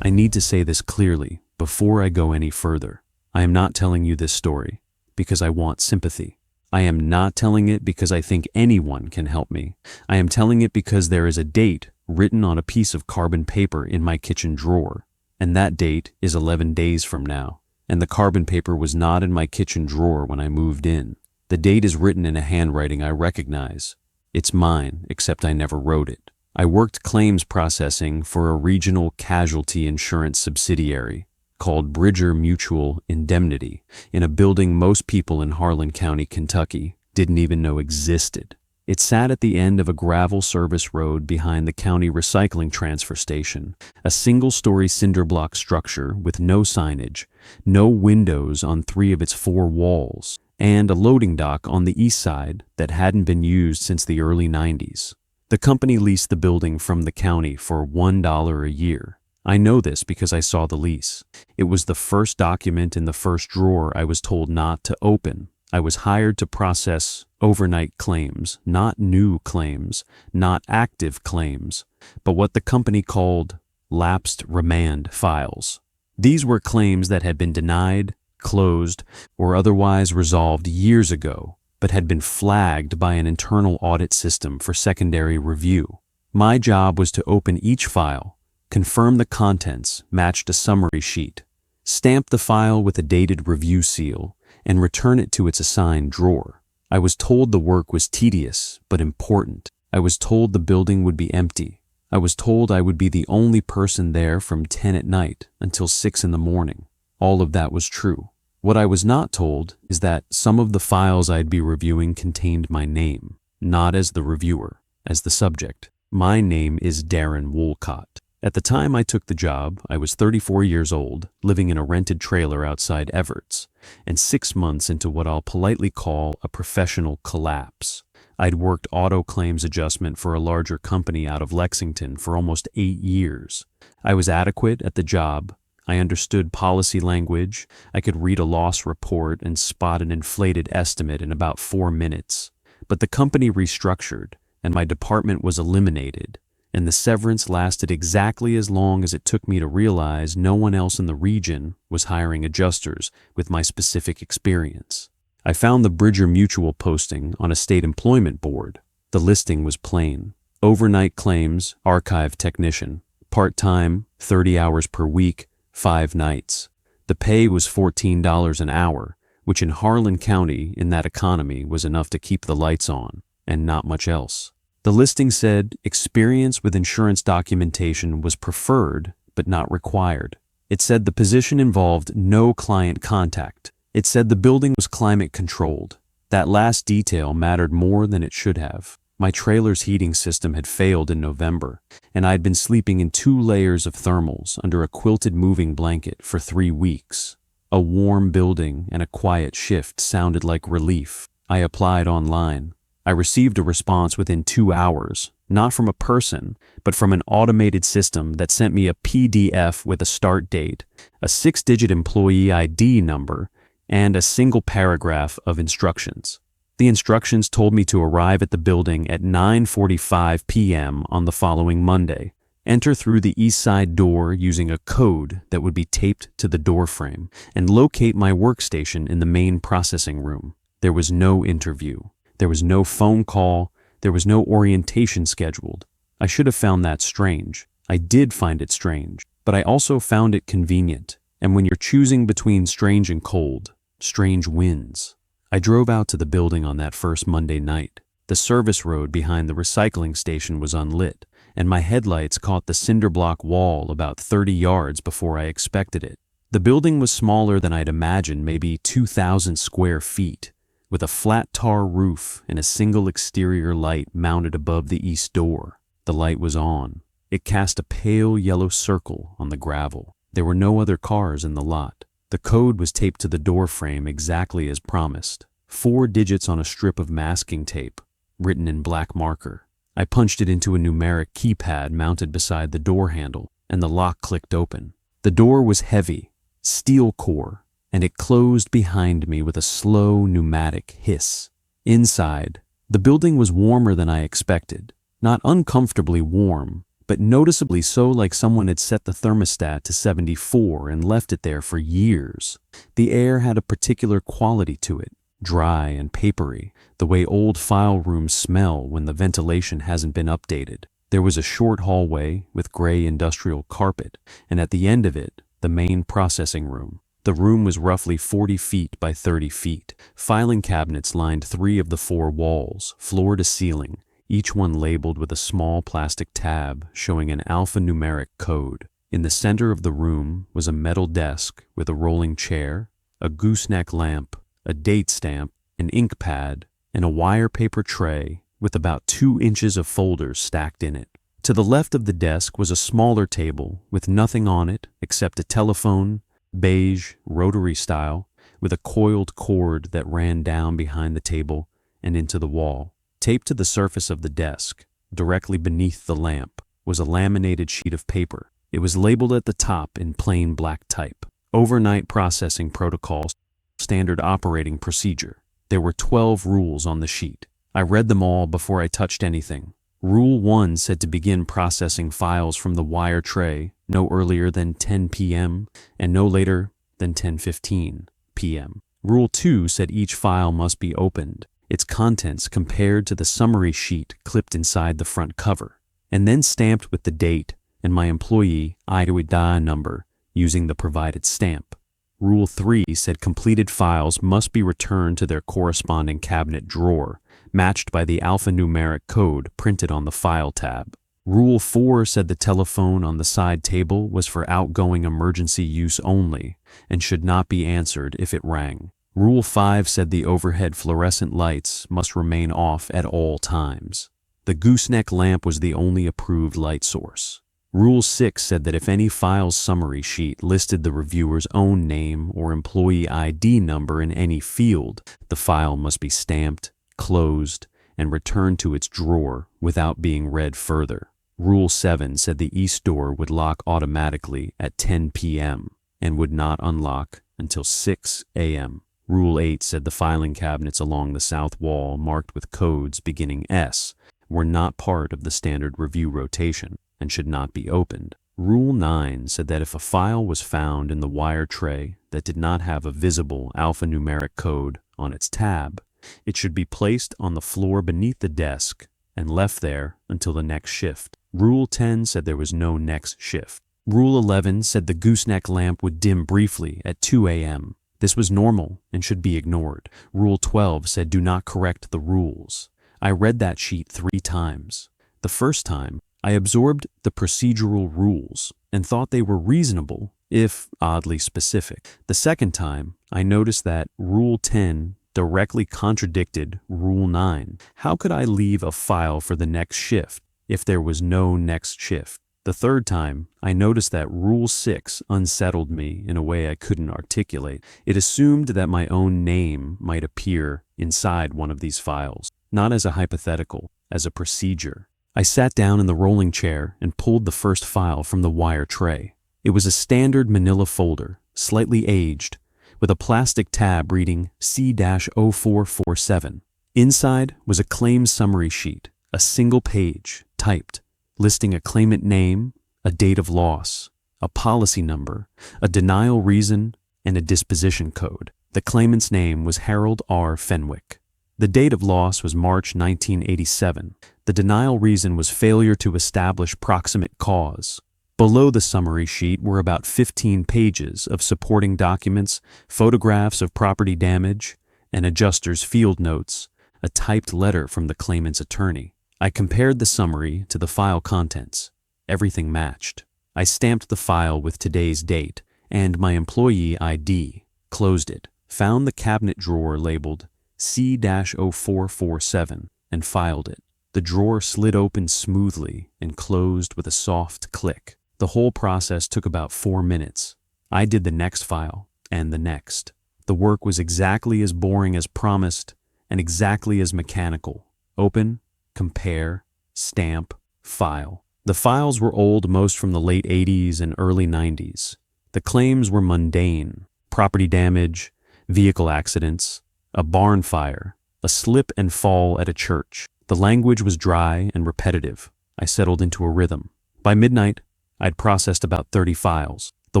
I need to say this clearly before I go any further. I am not telling you this story because I want sympathy. I am not telling it because I think anyone can help me. I am telling it because there is a date written on a piece of carbon paper in my kitchen drawer, and that date is 11 days from now, and the carbon paper was not in my kitchen drawer when I moved in. The date is written in a handwriting I recognize. It's mine, except I never wrote it. I worked claims processing for a regional casualty insurance subsidiary called Bridger Mutual Indemnity in a building most people in Harlan County, Kentucky didn't even know existed. It sat at the end of a gravel service road behind the county recycling transfer station, a single-story cinder block structure with no signage, no windows on 3 of its 4 walls, and a loading dock on the east side that hadn't been used since the early 90s. The company leased the building from the county for $1 a year. I know this because I saw the lease. It was the first document in the first drawer I was told not to open. I was hired to process overnight claims, not new claims, not active claims, but what the company called lapsed remand files. These were claims that had been denied, closed, or otherwise resolved years ago, but had been flagged by an internal audit system for secondary review. My job was to open each file, confirm the contents matched a summary sheet, stamp the file with a dated review seal, and return it to its assigned drawer. I was told the work was tedious but important. I was told the building would be empty. I was told I would be the only person there from 10 at night until 6 in the morning. All of that was true. What I was not told is that some of the files I'd be reviewing contained my name, not as the reviewer, as the subject. My name is Darren Woolcott. At the time I took the job, I was 34 years old, living in a rented trailer outside Everett's, and 6 months into what I'll politely call a professional collapse. I'd worked auto claims adjustment for a larger company out of Lexington for almost 8 years. I was adequate at the job. I understood policy language. I could read a loss report and spot an inflated estimate in about 4 minutes. But the company restructured, and my department was eliminated, and the severance lasted exactly as long as it took me to realize no one else in the region was hiring adjusters with my specific experience. I found the Bridger Mutual posting on a state employment board. The listing was plain. Overnight claims, archive technician, part-time, 30 hours per week, 5 nights. The pay was $14 an hour, which in Harlan County in that economy was enough to keep the lights on, and not much else. The listing said experience with insurance documentation was preferred but not required. It said the position involved no client contact. It said the building was climate controlled. That last detail mattered more than it should have. My trailer's heating system had failed in November, and I'd been sleeping in 2 layers of thermals under a quilted moving blanket for 3 weeks. A warm building and a quiet shift sounded like relief. I applied online. I received a response within 2 hours, not from a person, but from an automated system that sent me a PDF with a start date, a 6-digit employee ID number, and a single paragraph of instructions. The instructions told me to arrive at the building at 9:45 p.m. on the following Monday, enter through the east side door using a code that would be taped to the door frame, and locate my workstation in the main processing room. There was no interview. There was no phone call. There was no orientation scheduled. I should have found that strange. I did find it strange, but I also found it convenient. And when you're choosing between strange and cold, strange wins. I drove out to the building on that first Monday night. The service road behind the recycling station was unlit, and my headlights caught the cinder block wall about 30 yards before I expected it. The building was smaller than I'd imagined, maybe 2,000 square feet, with a flat tar roof and a single exterior light mounted above the east door. The light was on. It cast a pale yellow circle on the gravel. There were no other cars in the lot. The code was taped to the door frame exactly as promised. 4 digits on a strip of masking tape, written in black marker. I punched it into a numeric keypad mounted beside the door handle, and the lock clicked open. The door was heavy, steel core, and it closed behind me with a slow pneumatic hiss. Inside, the building was warmer than I expected. Not uncomfortably warm, but noticeably so, like someone had set the thermostat to 74 and left it there for years. The air had a particular quality to it, dry and papery, the way old file rooms smell when the ventilation hasn't been updated. There was a short hallway with gray industrial carpet, and at the end of it, the main processing room. The room was roughly 40 feet by 30 feet. Filing cabinets lined 3 of the 4 walls, floor to ceiling, each one labeled with a small plastic tab showing an alphanumeric code. In the center of the room was a metal desk with a rolling chair, a gooseneck lamp, a date stamp, an ink pad, and a wire paper tray with about 2 inches of folders stacked in it. To the left of the desk was a smaller table with nothing on it except a telephone, beige, rotary style, with a coiled cord that ran down behind the table and into the wall. Taped to the surface of the desk, directly beneath the lamp, was a laminated sheet of paper. It was labeled at the top in plain black type. Overnight processing protocols, standard operating procedure. There were 12 rules on the sheet. I read them all before I touched anything. Rule 1 said to begin processing files from the wire tray no earlier than 10 p.m. and no later than 10:15 p.m. Rule 2 said each file must be opened, its contents compared to the summary sheet clipped inside the front cover, and then stamped with the date and my employee ID number using the provided stamp. Rule 3 said completed files must be returned to their corresponding cabinet drawer, matched by the alphanumeric code printed on the File tab. Rule 4 said the telephone on the side table was for outgoing emergency use only and should not be answered if it rang. Rule 5 said the overhead fluorescent lights must remain off at all times. The gooseneck lamp was the only approved light source. Rule 6 said that if any file's summary sheet listed the reviewer's own name or employee ID number in any field, the file must be stamped, closed, and returned to its drawer without being read further. Rule 7 said the east door would lock automatically at 10 p.m. and would not unlock until 6 a.m. Rule 8 said the filing cabinets along the south wall marked with codes beginning S were not part of the standard review rotation and should not be opened. Rule 9 said that if a file was found in the wire tray that did not have a visible alphanumeric code on its tab, it should be placed on the floor beneath the desk and left there until the next shift. Rule 10 said there was no next shift. Rule 11 said the gooseneck lamp would dim briefly at 2 a.m. This was normal and should be ignored. Rule 12 said do not correct the rules. I read that sheet 3 times. The first time, I absorbed the procedural rules and thought they were reasonable, if oddly specific. The second time, I noticed that Rule 10 directly contradicted Rule 9. How could I leave a file for the next shift if there was no next shift? The third time, I noticed that Rule 6 unsettled me in a way I couldn't articulate. It assumed that my own name might appear inside one of these files, not as a hypothetical, as a procedure. I sat down in the rolling chair and pulled the first file from the wire tray. It was a standard manila folder, slightly aged, with a plastic tab reading C-0447. Inside was a claim summary sheet, a single page, typed, listing a claimant name, a date of loss, a policy number, a denial reason, and a disposition code. The claimant's name was Harold R. Fenwick. The date of loss was March 1987. The denial reason was failure to establish proximate cause. Below the summary sheet were about 15 pages of supporting documents, photographs of property damage, an adjuster's field notes, a typed letter from the claimant's attorney. I compared the summary to the file contents. Everything matched. I stamped the file with today's date and my employee ID, closed it, found the cabinet drawer labeled C-0447, and filed it. The drawer slid open smoothly and closed with a soft click. The whole process took about 4 minutes. I did the next file and the next. The work was exactly as boring as promised and exactly as mechanical. Open, compare, stamp, file. The files were old, most from the late 80s and early 90s. The claims were mundane: property damage, vehicle accidents, a barn fire, a slip and fall at a church. The language was dry and repetitive. I settled into a rhythm. By midnight, I'd processed about 30 files. The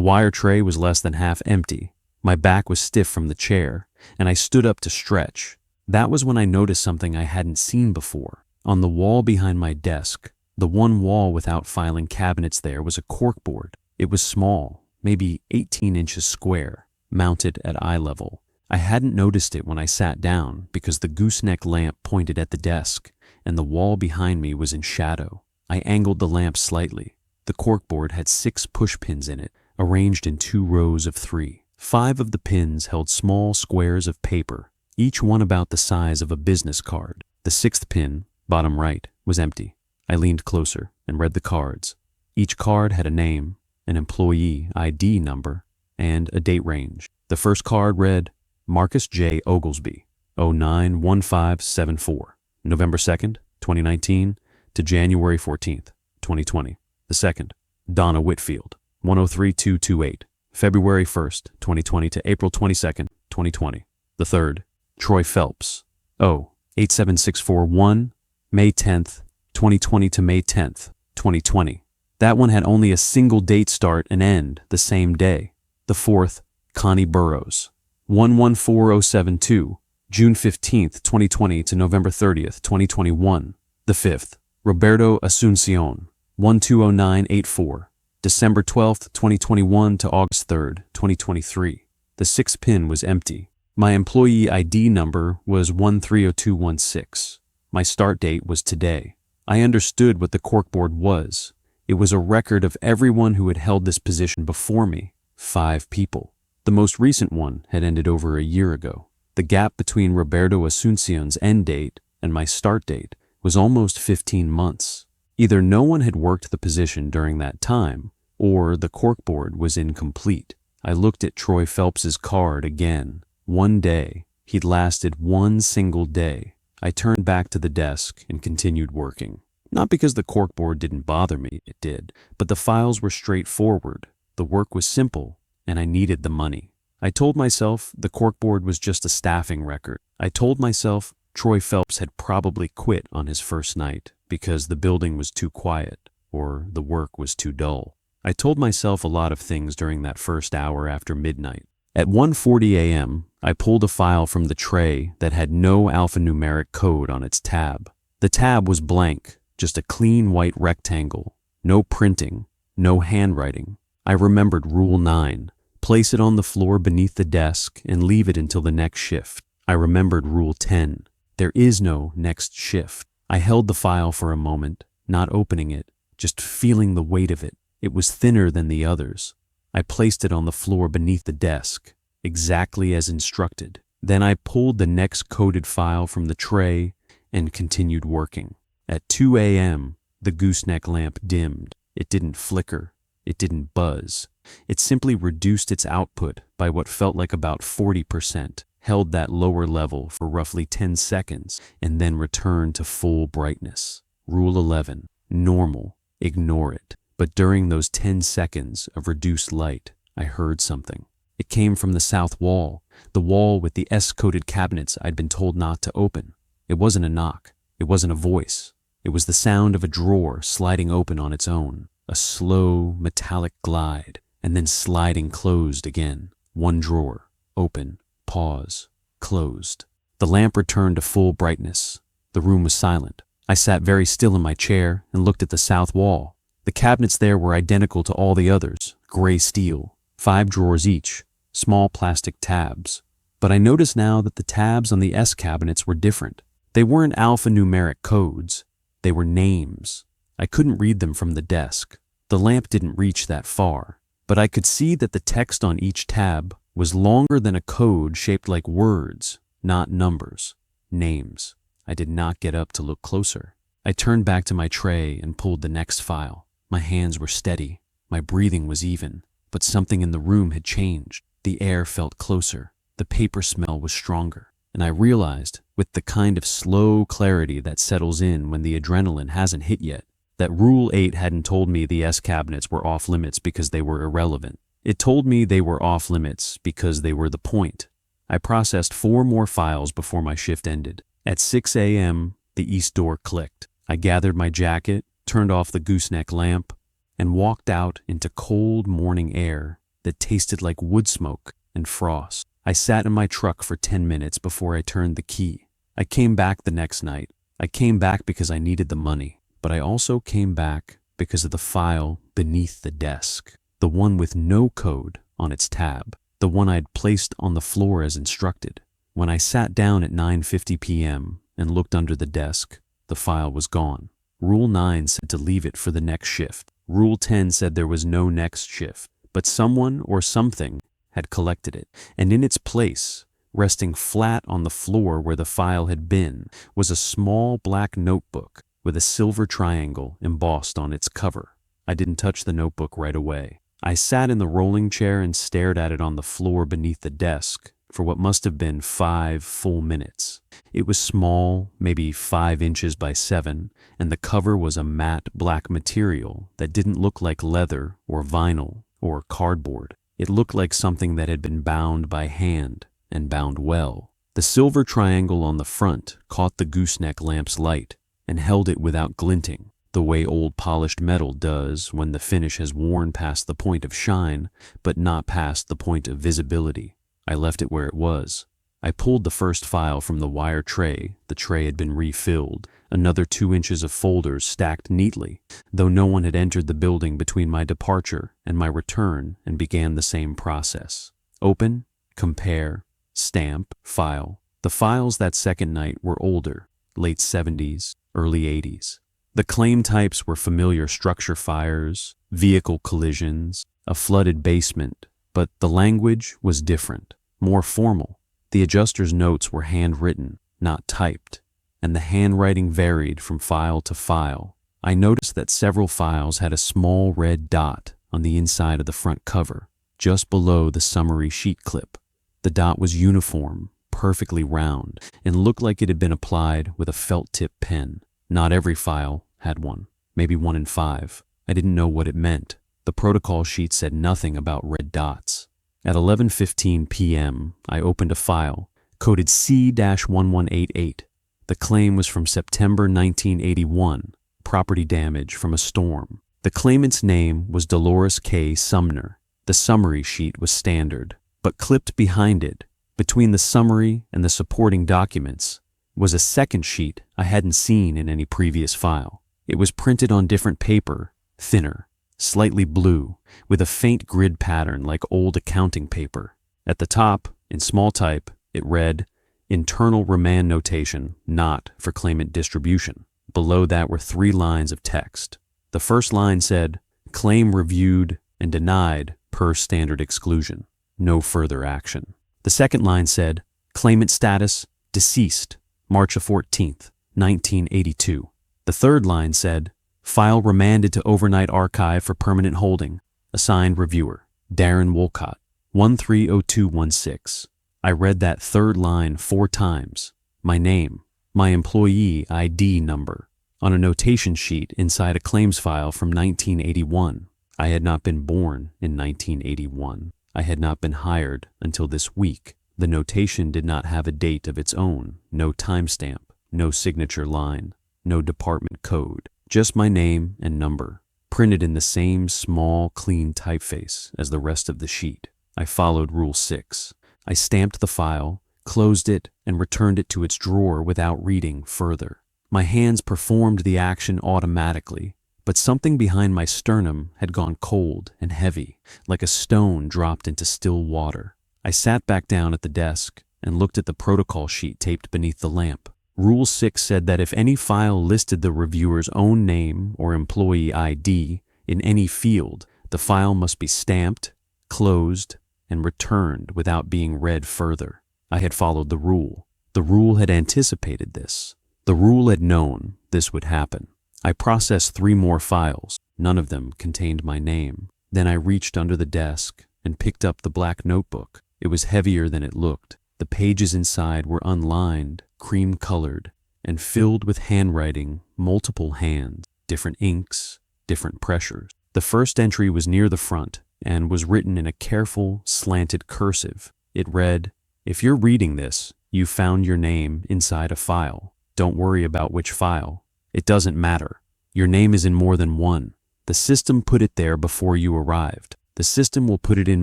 wire tray was less than half empty. My back was stiff from the chair, and I stood up to stretch. That was when I noticed something I hadn't seen before. On the wall behind my desk, the one wall without filing cabinets there, was a corkboard. It was small, maybe 18 inches square, mounted at eye level. I hadn't noticed it when I sat down because the gooseneck lamp pointed at the desk, and the wall behind me was in shadow. I angled the lamp slightly. The corkboard had 6 push pins in it, arranged in 2 rows of 3. 5 of the pins held small squares of paper, each one about the size of a business card. The 6th pin, bottom right, was empty. I leaned closer and read the cards. Each card had a name, an employee ID number, and a date range. The first card read, Marcus J. Oglesby, 091574, November 2nd, 2019 to January 14th, 2020. The second, Donna Whitfield, 103228, February 1st, 2020 to April 22nd, 2020. The third, Troy Phelps, 87641, May 10th, 2020 to May 10th, 2020. That one had only a single date start and end the same day. The fourth, Connie Burrows, 114072, June 15th, 2020 to November 30th, 2021. The fifth, Roberto Asuncion, 120984, December 12th, 2021 to August 3rd, 2023. The 6th pin was empty. My employee ID number was 130216. My start date was today. I understood what the corkboard was. It was a record of everyone who had held this position before me, 5 people. The most recent one had ended over a year ago. The gap between Roberto Asuncion's end date and my start date was almost 15 months. Either no one had worked the position during that time, or the corkboard was incomplete. I looked at Troy Phelps's card again. 1 day. He'd lasted 1 single day. I turned back to the desk and continued working. Not because the corkboard didn't bother me, it did, but the files were straightforward. The work was simple, and I needed the money. I told myself the corkboard was just a staffing record. I told myself Troy Phelps had probably quit on his first night because the building was too quiet or the work was too dull. I told myself a lot of things during that first hour after midnight. At 1:40 a.m., I pulled a file from the tray that had no alphanumeric code on its tab. The tab was blank, just a clean white rectangle, no printing, no handwriting. I remembered Rule 9, place it on the floor beneath the desk and leave it until the next shift. I remembered Rule 10, there is no next shift. I held the file for a moment, not opening it, just feeling the weight of it. It was thinner than the others. I placed it on the floor beneath the desk, exactly as instructed. Then I pulled the next coded file from the tray and continued working. At 2 a.m., the gooseneck lamp dimmed. It didn't flicker. It didn't buzz. It simply reduced its output by what felt like about 40%, held that lower level for roughly 10 seconds, and then returned to full brightness. Rule 11. Normal. Ignore it. But during those 10 seconds of reduced light, I heard something. It came from the south wall, the wall with the S-coded cabinets I'd been told not to open. It wasn't a knock. It wasn't a voice. It was the sound of a drawer sliding open on its own, a slow, metallic glide, and then sliding closed again. One drawer, open, pause, closed. The lamp returned to full brightness. The room was silent. I sat very still in my chair and looked at the south wall. The cabinets there were identical to all the others, gray steel, 5 drawers each, small plastic tabs. But I noticed now that the tabs on the S cabinets were different. They weren't alphanumeric codes. They were names. I couldn't read them from the desk. The lamp didn't reach that far, but I could see that the text on each tab was longer than a code shaped like words, not numbers, names. I did not get up to look closer. I turned back to my tray and pulled the next file. My hands were steady. My breathing was even, but something in the room had changed. The air felt closer. The paper smell was stronger. And I realized, with the kind of slow clarity that settles in when the adrenaline hasn't hit yet, that Rule 8 hadn't told me the S cabinets were off limits because they were irrelevant. It told me they were off limits because they were the point. I processed 4 more files before my shift ended. At 6 a.m., the east door clicked. I gathered my jacket, turned off the gooseneck lamp, and walked out into cold morning air that tasted like wood smoke and frost. I sat in my truck for 10 minutes before I turned the key. I came back the next night. I came back because I needed the money, but I also came back because of the file beneath the desk, the one with no code on its tab, the one I'd placed on the floor as instructed. When I sat down at 9:50 p.m. and looked under the desk, the file was gone. Rule 9 said to leave it for the next shift. Rule 10 said there was no next shift, but someone or something had collected it, and in its place, resting flat on the floor where the file had been, was a small black notebook with a silver triangle embossed on its cover. I didn't touch the notebook right away. I sat in the rolling chair and stared at it on the floor beneath the desk for what must have been 5 full minutes. It was small, maybe 5 inches by 7, and the cover was a matte black material that didn't look like leather or vinyl or cardboard. It looked like something that had been bound by hand, and bound well. The silver triangle on the front caught the gooseneck lamp's light and held it without glinting, the way old polished metal does when the finish has worn past the point of shine, but not past the point of visibility. I left it where it was. I pulled the first file from the wire tray. The tray had been refilled. Another 2 inches of folders stacked neatly, though no one had entered the building between my departure and my return, and began the same process. Open, compare, stamp, file. The files that second night were older, late 70s, early 80s. The claim types were familiar structure fires, vehicle collisions, a flooded basement, but the language was different, more formal. The adjuster's notes were handwritten, not typed, and the handwriting varied from file to file. I noticed that several files had a small red dot on the inside of the front cover, just below the summary sheet clip. The dot was uniform, perfectly round, and looked like it had been applied with a felt-tip pen. Not every file had one, maybe 1 in 5. I didn't know what it meant. The protocol sheet said nothing about red dots. At 11:15 p.m., I opened a file, coded C-1188. The claim was from September 1981, property damage from a storm. The claimant's name was Dolores K. Sumner. The summary sheet was standard, but clipped behind it, between the summary and the supporting documents, was a second sheet I hadn't seen in any previous file. It was printed on different paper, thinner, slightly blue, with a faint grid pattern like old accounting paper. At the top, in small type, it read, "Internal remand notation, not for claimant distribution." Below that were 3 lines of text. The first line said, "Claim reviewed and denied per standard exclusion. No further action." The second line said, "Claimant status, deceased, March 14th, 1982. The third line said, "File remanded to overnight archive for permanent holding. Assigned reviewer, Darren Wolcott, 130216. I read that third line 4 times. My name, my employee ID number, on a notation sheet inside a claims file from 1981. I had not been born in 1981. I had not been hired until this week. The notation did not have a date of its own, no timestamp, no signature line, no department code. Just my name and number, printed in the same small, clean typeface as the rest of the sheet. I followed Rule 6. I stamped the file, closed it, and returned it to its drawer without reading further. My hands performed the action automatically, but something behind my sternum had gone cold and heavy, like a stone dropped into still water. I sat back down at the desk and looked at the protocol sheet taped beneath the lamp. Rule 6 said that if any file listed the reviewer's own name or employee ID in any field, the file must be stamped, closed, and returned without being read further. I had followed the rule. The rule had anticipated this. The rule had known this would happen. I processed 3 more files. None of them contained my name. Then I reached under the desk and picked up the black notebook. It was heavier than it looked. The pages inside were unlined, cream-colored, and filled with handwriting, multiple hands, different inks, different pressures. The first entry was near the front and was written in a careful, slanted cursive. It read, "If you're reading this, you found your name inside a file. Don't worry about which file. It doesn't matter. Your name is in more than one. The system put it there before you arrived. The system will put it in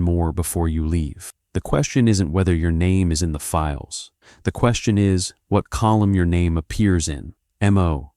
more before you leave. The question isn't whether your name is in the files. The question is what column your name appears in. M.O.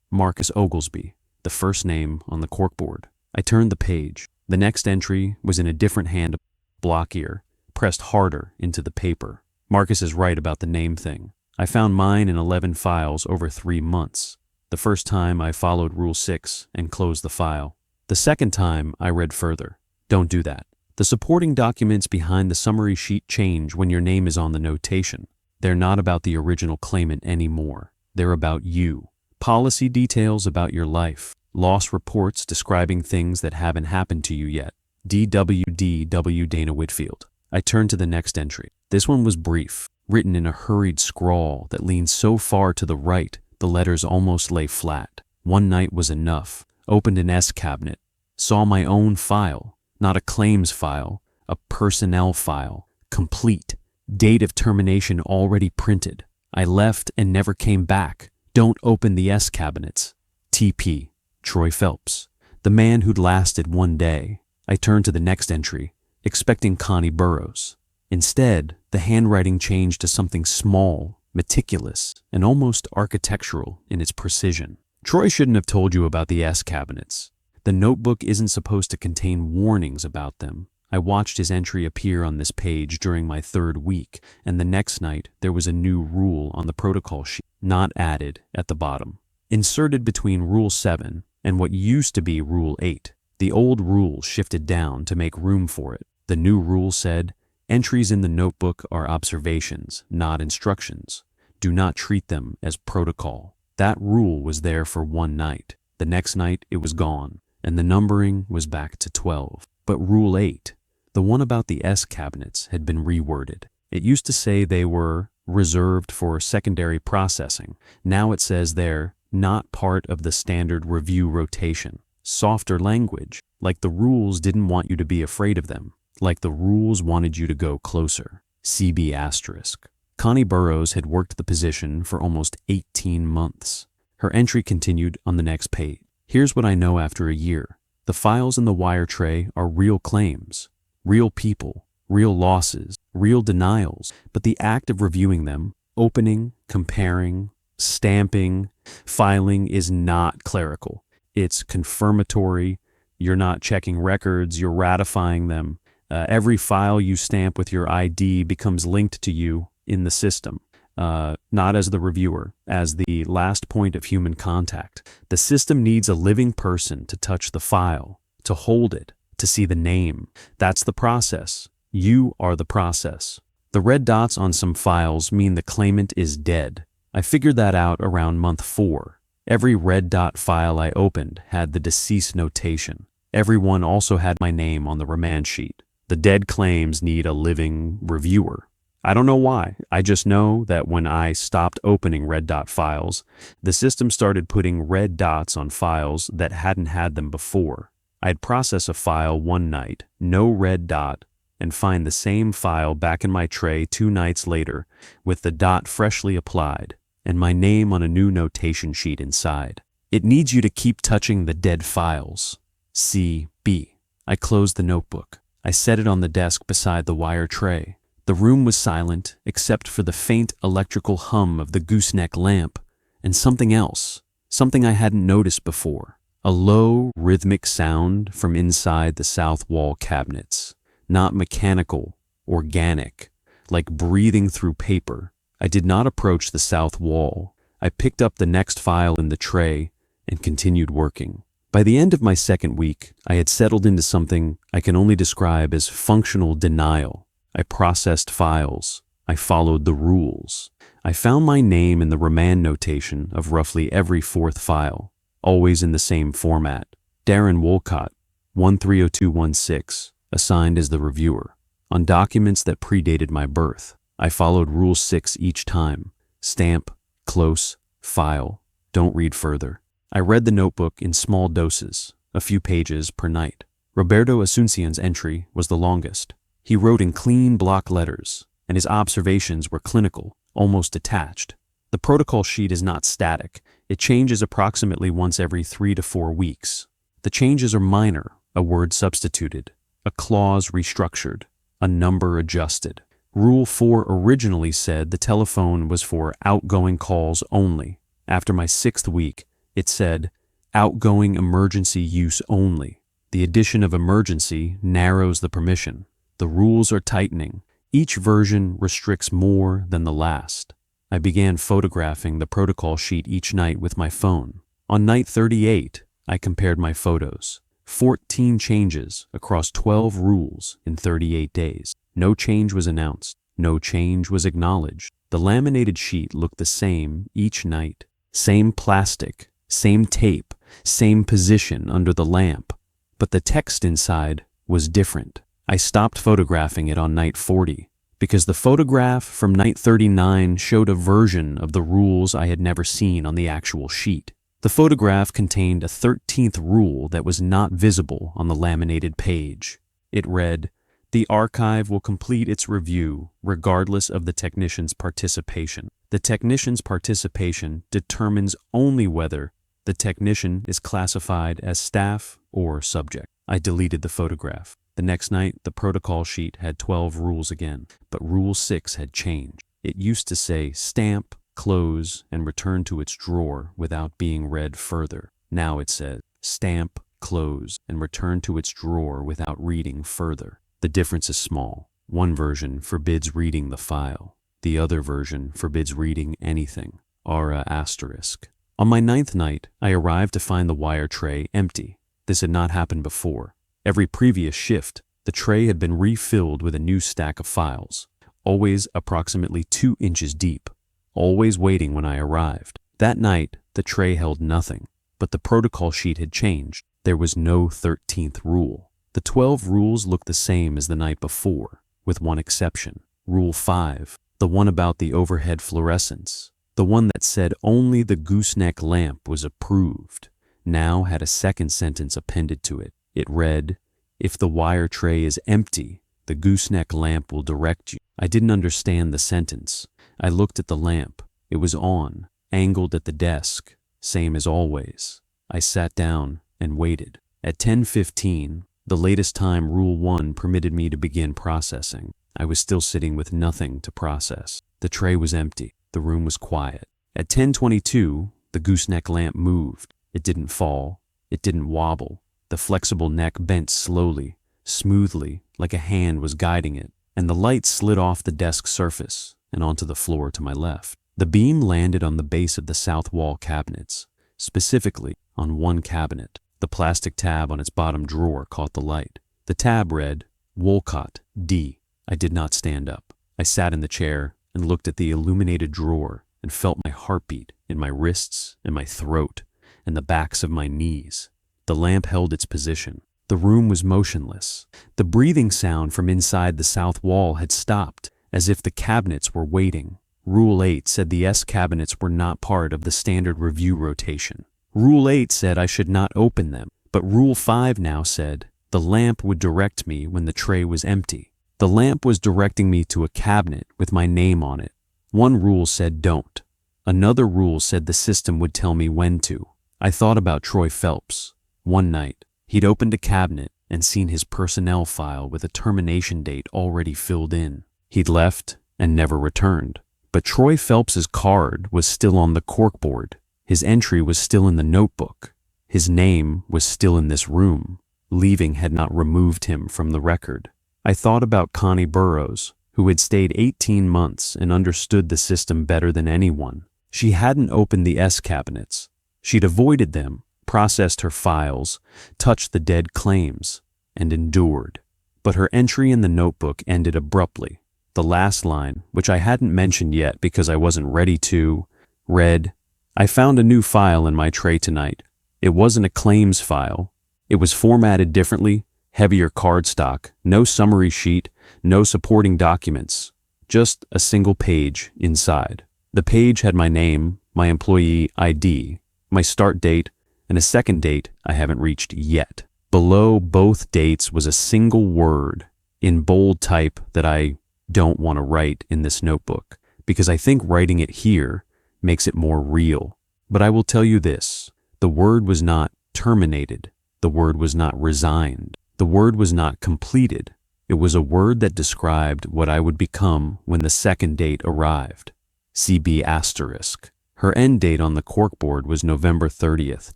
Marcus Oglesby, the first name on the corkboard. I turned the page. The next entry was in a different hand, blockier, pressed harder into the paper. Marcus is right about the name thing. I found mine in 11 files over 3 months. The first time I followed Rule 6 and closed the file. The second time I read further. Don't do that. The supporting documents behind the summary sheet change when your name is on the notation. They're not about the original claimant anymore. They're about you. Policy details about your life. Loss reports describing things that haven't happened to you yet. DWDW Dana Whitfield. I turned to the next entry. This one was brief, written in a hurried scrawl that leaned so far to the right the letters almost lay flat. One night was enough. Opened an S cabinet. Saw my own file. Not a claims file, a personnel file. Complete. Date of termination already printed. I left and never came back. Don't open the S cabinets. TP. Troy Phelps. The man who'd lasted one day. I turned to the next entry, expecting Connie Burrows. Instead, the handwriting changed to something small, meticulous, and almost architectural in its precision. Troy shouldn't have told you about the S cabinets. The notebook isn't supposed to contain warnings about them. I watched his entry appear on this page during my 3rd week, and the next night there was a new rule on the protocol sheet, not added at the bottom. Inserted between Rule 7 and what used to be Rule 8. The old rule shifted down to make room for it. The new rule said, entries in the notebook are observations, not instructions. Do not treat them as protocol. That rule was there for one night. The next night it was gone, and the numbering was back to 12. But Rule 8, the one about the S cabinets, had been reworded. It used to say they were reserved for secondary processing. Now it says they're not part of the standard review rotation. Softer language, like the rules didn't want you to be afraid of them, like the rules wanted you to go closer. CB asterisk. Connie Burrows had worked the position for almost 18 months. Her entry continued on the next page. Here's what I know after a year. The files in the wire tray are real claims, real people, real losses, real denials, but the act of reviewing them, opening, comparing, stamping, filing is not clerical. It's confirmatory. You're not checking records, you're ratifying them. Every file you stamp with your ID becomes linked to you in the system, not as the reviewer, as the last point of human contact. The system needs a living person to touch the file, to hold it, to see the name. That's the process. You are the process. The red dots on some files mean the claimant is dead. I figured that out around month 4. Every red dot file I opened had the deceased notation. Every one also had my name on the remand sheet. The dead claims need a living reviewer. I don't know why. I just know that when I stopped opening red dot files, the system started putting red dots on files that hadn't had them before. I'd process a file one night, no red dot, and find the same file back in my tray 2 nights later with the dot freshly applied and my name on a new notation sheet inside. It needs you to keep touching the dead files. CB. I closed the notebook. I set it on the desk beside the wire tray. The room was silent except for the faint electrical hum of the gooseneck lamp and something else, something I hadn't noticed before. A low, rhythmic sound from inside the south wall cabinets. Not mechanical, organic, like breathing through paper. I did not approach the south wall. I picked up the next file in the tray and continued working. By the end of my 2nd week, I had settled into something I can only describe as functional denial. I processed files. I followed the rules. I found my name in the remand notation of roughly every 4th file, always in the same format. Darren Wolcott, 130216, assigned as the reviewer. On documents that predated my birth, I followed Rule 6 each time. Stamp, close, file, don't read further. I read the notebook in small doses, a few pages per night. Roberto Asuncian's entry was the longest. He wrote in clean block letters, and his observations were clinical, almost detached. The protocol sheet is not static. It changes approximately once every 3 to 4 weeks. The changes are minor: a word substituted, a clause restructured, a number adjusted. Rule 4 originally said the telephone was for outgoing calls only. After my 6th week, it said outgoing emergency use only. The addition of emergency narrows the permission. The rules are tightening. Each version restricts more than the last. I began photographing the protocol sheet each night with my phone. On night 38, I compared my photos. 14 changes across 12 rules in 38 days. No change was announced. No change was acknowledged. The laminated sheet looked the same each night. Same plastic, same tape, same position under the lamp. But the text inside was different. I stopped photographing it on night 40 because the photograph from night 39 showed a version of the rules I had never seen on the actual sheet. The photograph contained a 13th rule that was not visible on the laminated page. It read, "The archive will complete its review regardless of the technician's participation. The technician's participation determines only whether the technician is classified as staff or subject." I deleted the photograph. The next night, the protocol sheet had 12 rules again, but Rule 6 had changed. It used to say stamp, close, and return to its drawer without being read further. Now it says stamp, close, and return to its drawer without reading further. The difference is small. One version forbids reading the file. The other version forbids reading anything. Ara asterisk. On my 9th night, I arrived to find the wire tray empty. This had not happened before. Every previous shift, the tray had been refilled with a new stack of files, always approximately 2 inches deep, always waiting when I arrived. That night, the tray held nothing, but the protocol sheet had changed. There was no 13th rule. The 12 rules looked the same as the night before, with one exception. Rule 5, the one about the overhead fluorescence, the one that said only the gooseneck lamp was approved, now had a second sentence appended to it. It read, "If the wire tray is empty, the gooseneck lamp will direct you." I didn't understand the sentence. I looked at the lamp. It was on, angled at the desk, same as always. I sat down and waited. At 10:15, the latest time Rule 1 permitted me to begin processing, I was still sitting with nothing to process. The tray was empty. The room was quiet. At 10:22, the gooseneck lamp moved. It didn't fall. It didn't wobble. The flexible neck bent slowly, smoothly, like a hand was guiding it, and the light slid off the desk surface and onto the floor to my left. The beam landed on the base of the south wall cabinets, specifically on one cabinet. The plastic tab on its bottom drawer caught the light. The tab read, "Wolcott, D." I did not stand up. I sat in the chair and looked at the illuminated drawer and felt my heartbeat in my wrists and my throat and the backs of my knees. The lamp held its position. The room was motionless. The breathing sound from inside the south wall had stopped, as if the cabinets were waiting. Rule 8 said the S cabinets were not part of the standard review rotation. Rule 8 said I should not open them, but Rule 5 now said the lamp would direct me when the tray was empty. The lamp was directing me to a cabinet with my name on it. One rule said don't. Another rule said the system would tell me when to. I thought about Troy Phelps. One night, he'd opened a cabinet and seen his personnel file with a termination date already filled in. He'd left and never returned. But Troy Phelps's card was still on the corkboard. His entry was still in the notebook. His name was still in this room. Leaving had not removed him from the record. I thought about Connie Burrows, who had stayed 18 months and understood the system better than anyone. She hadn't opened the S cabinets. She'd avoided them, processed her files, touched the dead claims, and endured. But her entry in the notebook ended abruptly. The last line, which I hadn't mentioned yet because I wasn't ready to, read, "I found a new file in my tray tonight. It wasn't a claims file. It was formatted differently, heavier cardstock, no summary sheet, no supporting documents, just a single page inside. The page had my name, my employee ID, my start date, and a second date I haven't reached yet. Below both dates was a single word in bold type that I don't want to write in this notebook because I think writing it here makes it more real. But I will tell you this, the word was not terminated. The word was not resigned. The word was not completed. It was a word that described what I would become when the second date arrived. CB asterisk. Her end date on the corkboard was November 30th,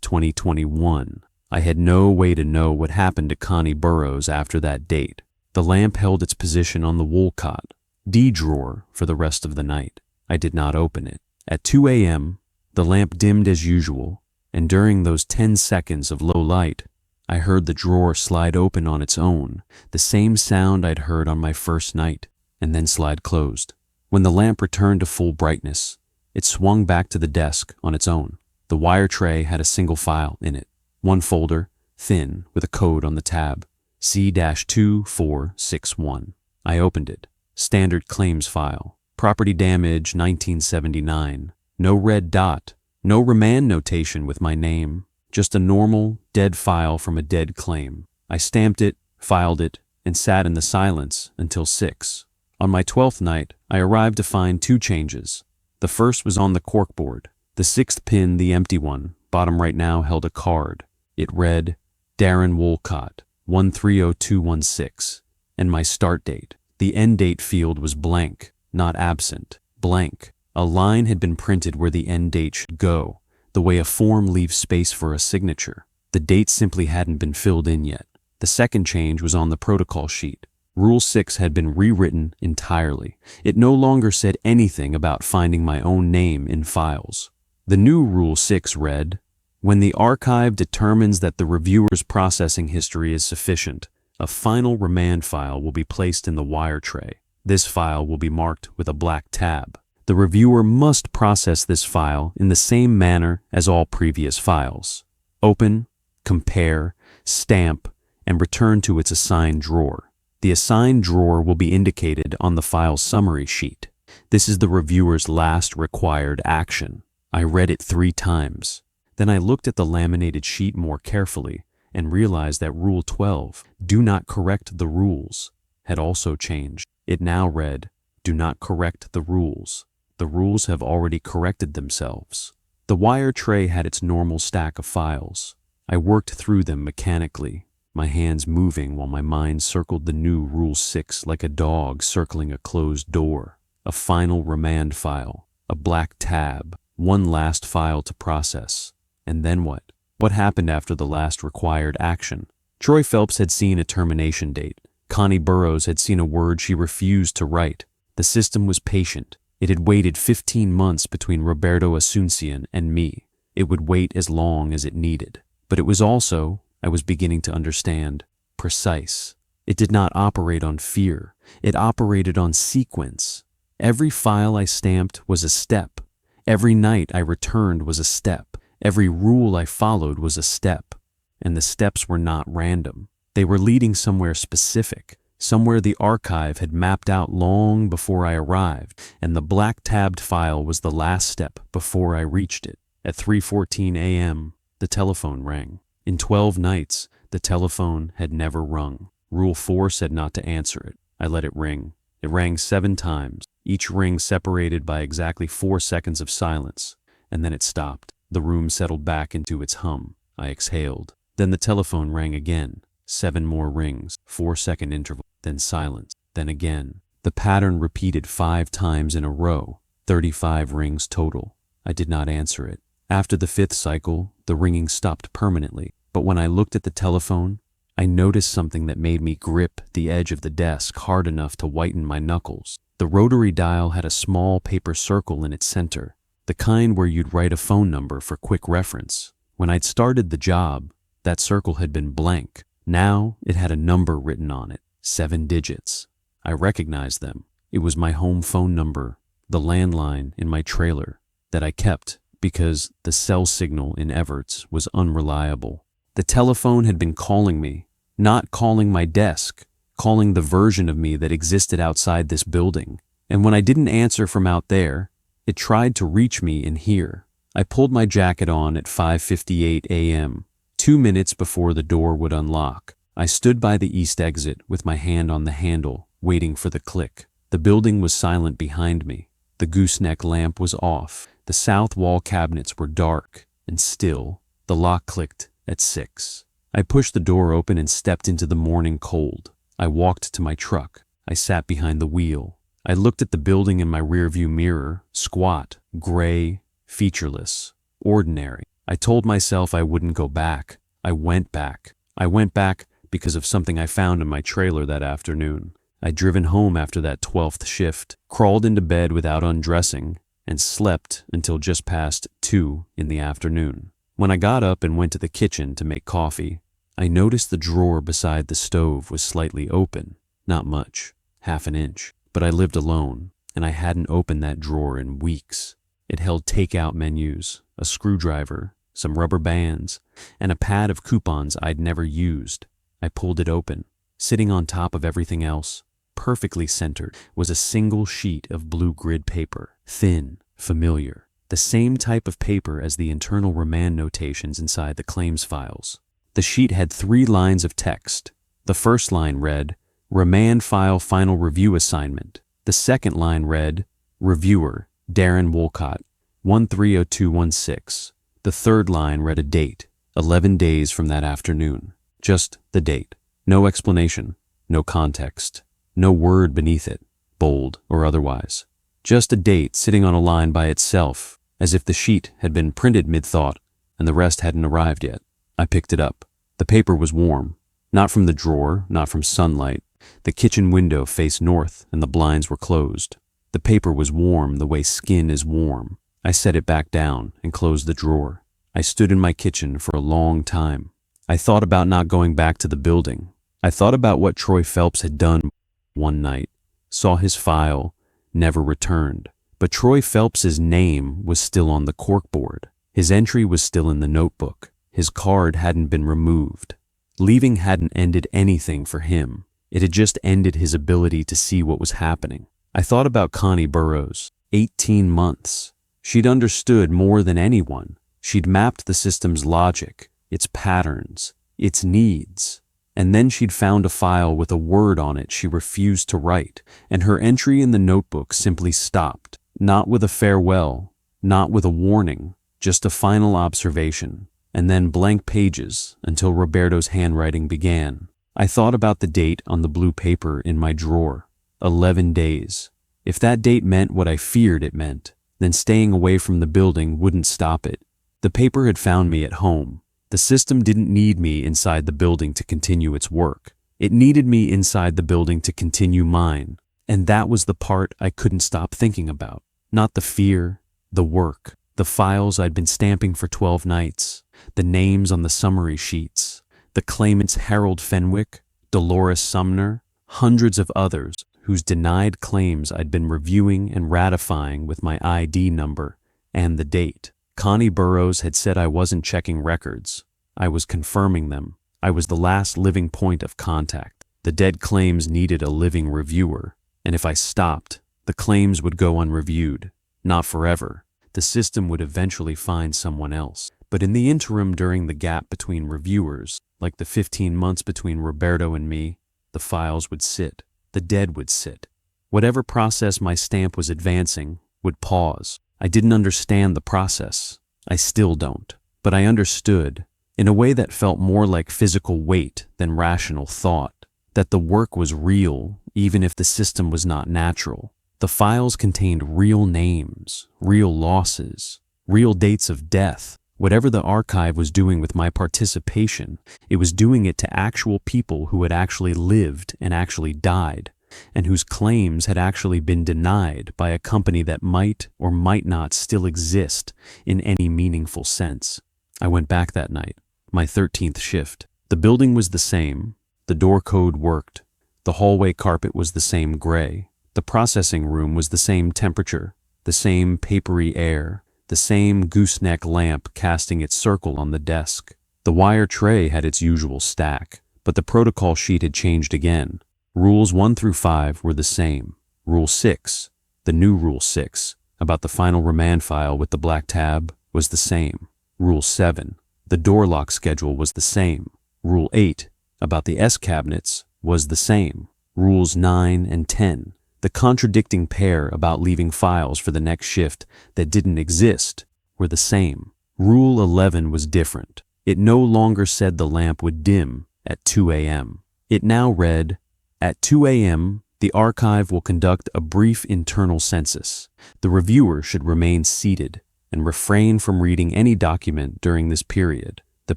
2021. I had no way to know what happened to Connie Burrows after that date. The lamp held its position on the wool cot, D drawer, for the rest of the night. I did not open it. At 2 a.m., the lamp dimmed as usual, and during those 10 seconds of low light, I heard the drawer slide open on its own, the same sound I'd heard on my first night, and then slide closed. When the lamp returned to full brightness, it swung back to the desk on its own. The wire tray had a single file in it, one folder, thin, with a code on the tab, C-2461. I opened it. Standard claims file. Property damage 1979. No red dot. No remand notation with my name. Just a normal, dead file from a dead claim. I stamped it, filed it, and sat in the silence until 6. On my 12th night, I arrived to find 2 changes. The first was on the corkboard. The 6th pin, the empty one, bottom right now, held a card. It read, Darren Wolcott, 130216, and my start date. The end date field was blank, not absent, blank. A line had been printed where the end date should go, the way a form leaves space for a signature. The date simply hadn't been filled in yet. The second change was on the protocol sheet. Rule 6 had been rewritten entirely. It no longer said anything about finding my own name in files. The new Rule 6 read, when the archive determines that the reviewer's processing history is sufficient, a final remand file will be placed in the wire tray. This file will be marked with a black tab. The reviewer must process this file in the same manner as all previous files. Open, compare, stamp, and return to its assigned drawer. The assigned drawer will be indicated on the file summary sheet. This is the reviewer's last required action. I read it 3 times. Then I looked at the laminated sheet more carefully and realized that Rule 12, do not correct the rules, had also changed. It now read, do not correct the rules. The rules have already corrected themselves. The wire tray had its normal stack of files. I worked through them mechanically, my hands moving while my mind circled the new Rule 6 like a dog circling a closed door. A final remand file, a black tab, one last file to process. And then what? What happened after the last required action? Troy Phelps had seen a termination date. Connie Burrows had seen a word she refused to write. The system was patient. It had waited 15 months between Roberto Asuncion and me. It would wait as long as it needed. But it was also, I was beginning to understand, precise. It did not operate on fear. It operated on sequence. Every file I stamped was a step. Every night I returned was a step. Every rule I followed was a step. And the steps were not random. They were leading somewhere specific, somewhere the archive had mapped out long before I arrived, and the black tabbed file was the last step before I reached it. At 3:14 a.m., the telephone rang. In 12 nights, the telephone had never rung. Rule 4 said not to answer it. I let it ring. It rang 7 times, each ring separated by exactly 4 seconds of silence, and then it stopped. The room settled back into its hum. I exhaled. Then the telephone rang again. 7 more rings, 4-second interval, then silence, then again. The pattern repeated 5 times in a row, 35 rings total. I did not answer it. After the 5th cycle, the ringing stopped permanently, but when I looked at the telephone, I noticed something that made me grip the edge of the desk hard enough to whiten my knuckles. The rotary dial had a small paper circle in its center, the kind where you'd write a phone number for quick reference. When I'd started the job, that circle had been blank. Now it had a number written on it, 7 digits. I recognized them. It was my home phone number, the landline in my trailer, that I kept because the cell signal in Everts was unreliable. The telephone had been calling me, not calling my desk, calling the version of me that existed outside this building. And when I didn't answer from out there, it tried to reach me in here. I pulled my jacket on at 5:58 a.m., 2 minutes before the door would unlock. I stood by the east exit with my hand on the handle, waiting for the click. The building was silent behind me. The gooseneck lamp was off. The south wall cabinets were dark and still. The lock clicked at 6. I pushed the door open and stepped into the morning cold. I walked to my truck. I sat behind the wheel. I looked at the building in my rearview mirror, squat, gray, featureless, ordinary. I told myself I wouldn't go back. I went back. I went back because of something I found in my trailer that afternoon. I'd driven home after that 12th shift, crawled into bed without undressing, and slept until just past 2 in the afternoon. When I got up and went to the kitchen to make coffee, I noticed the drawer beside the stove was slightly open. Not much, half an inch. But I lived alone, and I hadn't opened that drawer in weeks. It held takeout menus, a screwdriver, some rubber bands, and a pad of coupons I'd never used. I pulled it open. Sitting on top of everything else, perfectly centered, was a single sheet of blue grid paper, thin, familiar, the same type of paper as the internal remand notations inside the claims files. The sheet had 3 lines of text. The first line read, "Remand file final review assignment." The second line read, "Reviewer, Darren Wolcott, 130216. The third line read a date, 11 days from that afternoon. Just the date. No explanation, no context, no word beneath it, bold or otherwise. Just a date sitting on a line by itself, as if the sheet had been printed mid-thought and the rest hadn't arrived yet. I picked it up. The paper was warm. Not from the drawer, not from sunlight. The kitchen window faced north and the blinds were closed. The paper was warm the way skin is warm. I set it back down and closed the drawer. I stood in my kitchen for a long time. I thought about not going back to the building. I thought about what Troy Phelps had done one night. Saw his file, never returned. But Troy Phelps's name was still on the corkboard. His entry was still in the notebook. His card hadn't been removed. Leaving hadn't ended anything for him. It had just ended his ability to see what was happening. I thought about Connie Burrows. 18 months. She'd understood more than anyone. She'd mapped the system's logic, its patterns, its needs. And then she'd found a file with a word on it she refused to write, and her entry in the notebook simply stopped. Not with a farewell, not with a warning, just a final observation, and then blank pages until Roberto's handwriting began. I thought about the date on the blue paper in my drawer. 11 days. If that date meant what I feared it meant, then staying away from the building wouldn't stop it. The paper had found me at home. The system didn't need me inside the building to continue its work. It needed me inside the building to continue mine. And that was the part I couldn't stop thinking about. Not the fear, the work, the files I'd been stamping for 12 nights, the names on the summary sheets, the claimants Harold Fenwick, Dolores Sumner, hundreds of others whose denied claims I'd been reviewing and ratifying with my ID number and the date. Connie Burrows had said I wasn't checking records. I was confirming them. I was the last living point of contact. The dead claims needed a living reviewer, and if I stopped, the claims would go unreviewed. Not forever. The system would eventually find someone else. But in the interim, during the gap between reviewers, like the 15 months between Roberto and me, the files would sit. The dead would sit. Whatever process my stamp was advancing would pause. I didn't understand the process. I still don't. But I understood, in a way that felt more like physical weight than rational thought, that the work was real, even if the system was not natural. The files contained real names, real losses, real dates of death. Whatever the archive was doing with my participation, it was doing it to actual people who had actually lived and actually died, and whose claims had actually been denied by a company that might or might not still exist in any meaningful sense. I went back that night, my 13th shift. The building was the same. The door code worked. The hallway carpet was the same gray. The processing room was the same temperature, the same papery air, the same gooseneck lamp casting its circle on the desk. The wire tray had its usual stack, but the protocol sheet had changed again. Rules 1 through 5 were the same. Rule 6, the new Rule 6, about the final remand file with the black tab, was the same. Rule 7, the door lock schedule was the same. Rule 8, about the S cabinets, was the same. Rules 9 and 10, the contradicting pair about leaving files for the next shift that didn't exist, were the same. Rule 11 was different. It no longer said the lamp would dim at 2 a.m. It now read, "At 2 a.m., the archive will conduct a brief internal census. The reviewer should remain seated and refrain from reading any document during this period. The